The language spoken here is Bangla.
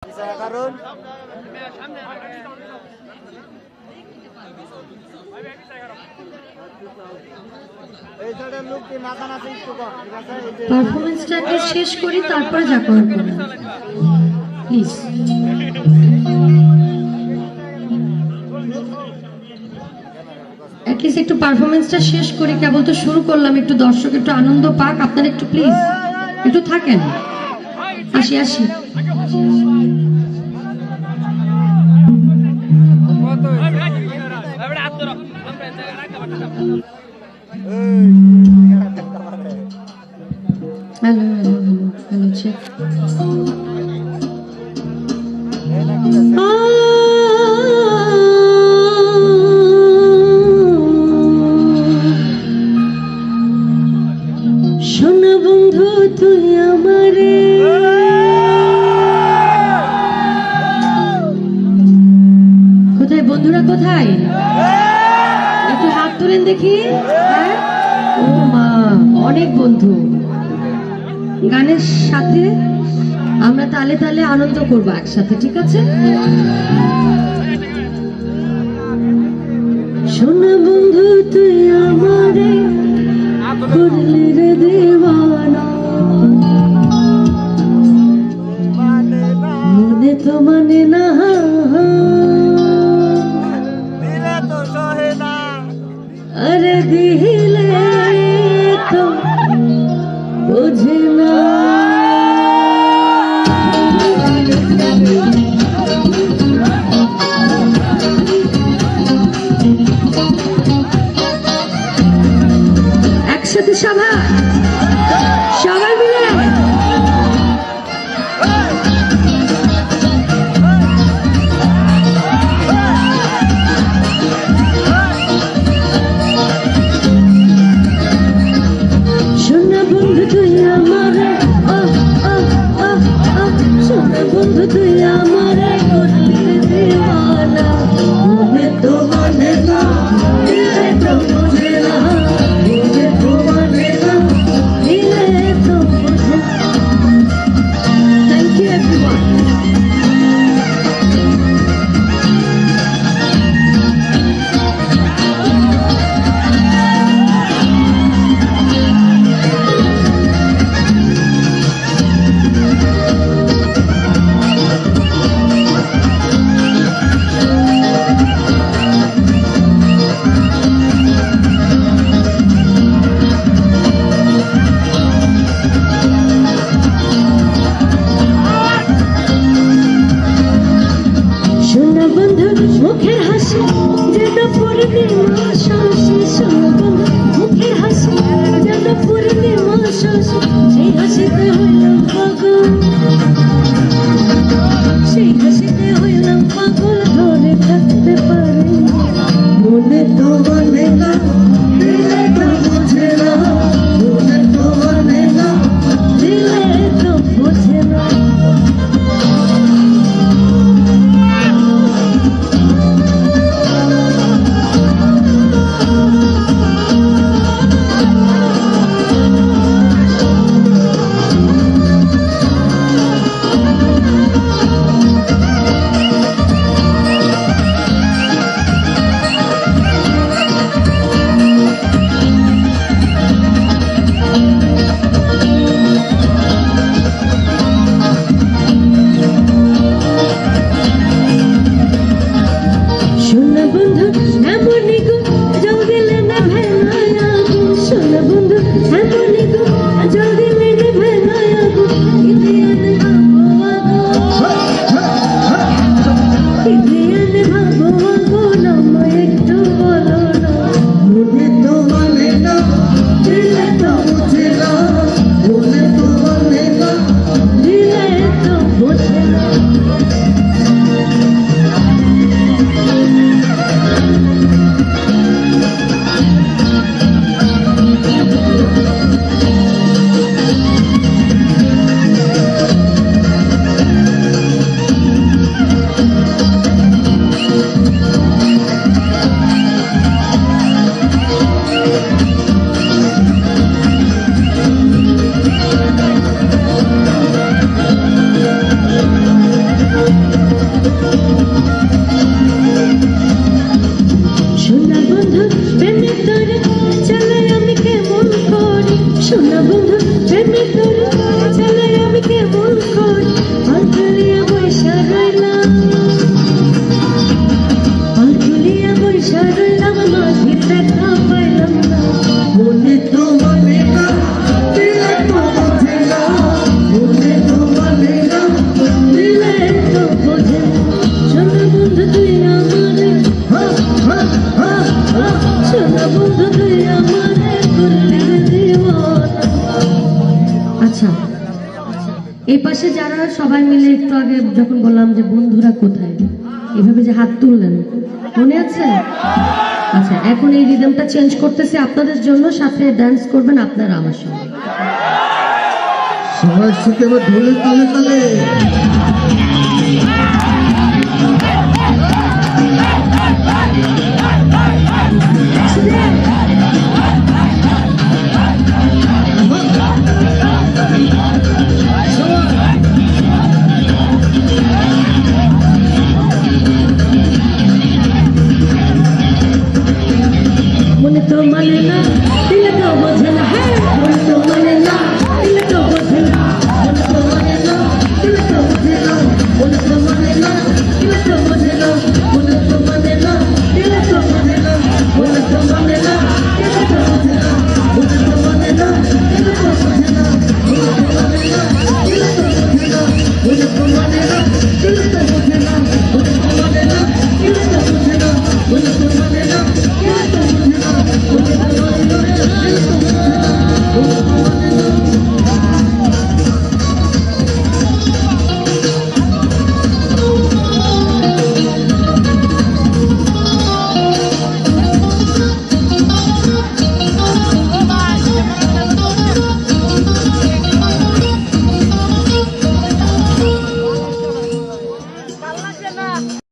কারণ পারফরমেন্সটাকে শেষ করি, তারপরে যা করার করুন প্লিজ। অ্যাটলিস্ট একটু পারফরমেন্সটা শেষ করি, কেবল তো শুরু করলাম, একটু দর্শক একটু আনন্দ পাক। আপনারা একটু প্লিজ একটু থাকেন। আসি আসি। Hello hello hello hello, check. শোনা বন্ধু তুই আমারে, কোথায় বন্ধুরা কোথায়? একটু হাত তুলেন দেখি। হ্যাঁ, ও মা, অনেক বন্ধু। গানের সাথে আমরা তালে তালে আনন্দ করবো একসাথে, ঠিক আছে? শোনা বন্ধু তুই আমারে করলি রে দিওয়ানা, মনে তো মানে না, আরে দিলে তো বোঝে না। একসাথে সভা, সবাই মিলে শোনা বন্ধু তুই আমারে, শোনা বন্ধু তুই আমারে করলি দিওয়ানা, মনে তো মানে না, দিলে তো বোঝে না, মনে তো মানে না, দিলে তো বোঝে না। Thank you everyone. শোনা বন্ধু মুখের হাসি যেন পূর্ণিমা শশী, শোনা বন্ধু মুখের হাসি যেন পূর্ণিমা শশী, সেই হাসিতে হইলাম পাগল, সেই হাসিতে হইলাম পাগল, ধরে থাকতে পারি মনে তো মানে না, দিলে তো বোঝে না, মনে তো মানে না, দিলে তো বোঝে না। রইলাম আর ঝুলিয়া বৈশা রইলাম মাঝে দেখা পাইলাম না মনে তো মানে না দিলে তো বোঝে না মনে তো মানে না দিলে তো বোঝে না সোনা বন্ধু তুই আমারে সোনা বন্ধু তুই আমারে করলি রে দিওয়ানা। আচ্ছা এই পাশে যারা সবাই মিলে একটু আগে যখন বললাম যে বন্ধুরা কোথায় এভাবে যে হাত তুললেন মনে আছে? আচ্ছা এখন এই রিদমটা চেঞ্জ করতেছি আপনাদের জন্য, সাথে ডান্স করবেন আপনারা আমার সঙ্গে। সবার সাথে আবার ঢোলে তালে তালে